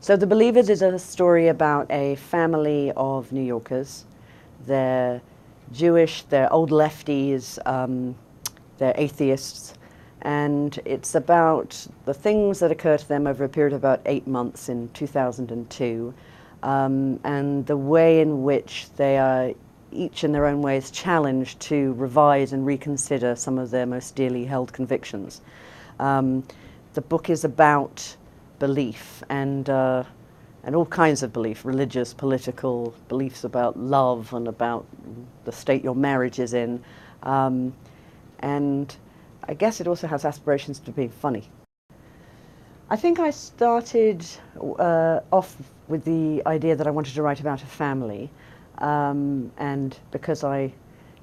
So The Believers is a story about a family of New Yorkers. They're Jewish, they're old lefties, they're atheists, and it's about the things that occur to them over a period of about 8 months in 2002, and the way in which they are each in their own ways challenged to revise and reconsider some of their most dearly held convictions. The book is about belief and all kinds of belief, religious, political, beliefs about love and about the state your marriage is in. And I guess it also has aspirations to be funny. I think I started off with the idea that I wanted to write about a family, and because I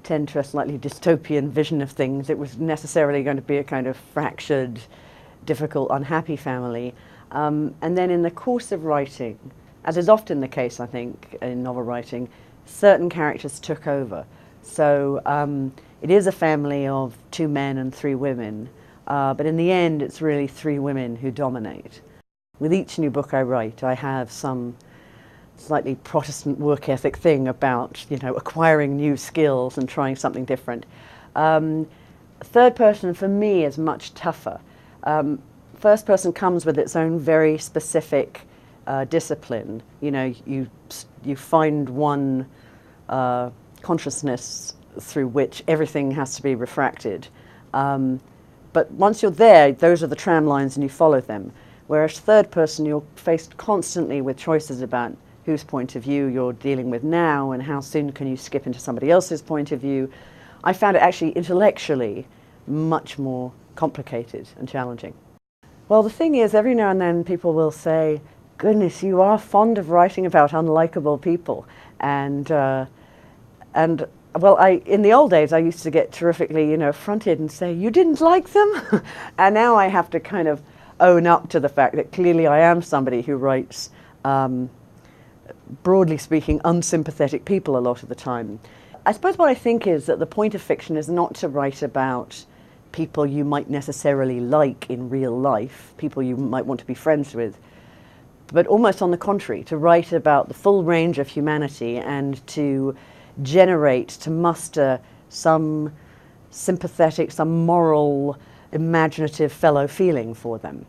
tend to a slightly dystopian vision of things, it was necessarily going to be a kind of fractured, difficult, unhappy family. And then in the course of writing, as is often the case, I think, in novel writing, certain characters took over. So it is a family of 2 men and 3 women, but in the end it's really 3 women who dominate. With each new book I write, I have some slightly Protestant work ethic thing about, acquiring new skills and trying something different. Third person for me is much tougher. First person comes with its own very specific discipline. You find one consciousness through which everything has to be refracted. But once you're there, those are the tram lines and you follow them. Whereas third person, you're faced constantly with choices about whose point of view you're dealing with now and how soon can you skip into somebody else's point of view. I found it actually intellectually much more complicated and challenging. Well, the thing is, every now and then people will say, goodness, you are fond of writing about unlikable people. And well, in the old days, I used to get terrifically, affronted and say, you didn't like them? And now I have to kind of own up to the fact that clearly I am somebody who writes, broadly speaking, unsympathetic people a lot of the time. I suppose what I think is that the point of fiction is not to write about people you might necessarily like in real life, people you might want to be friends with, but almost on the contrary, to write about the full range of humanity and to muster some sympathetic, some moral, imaginative fellow feeling for them.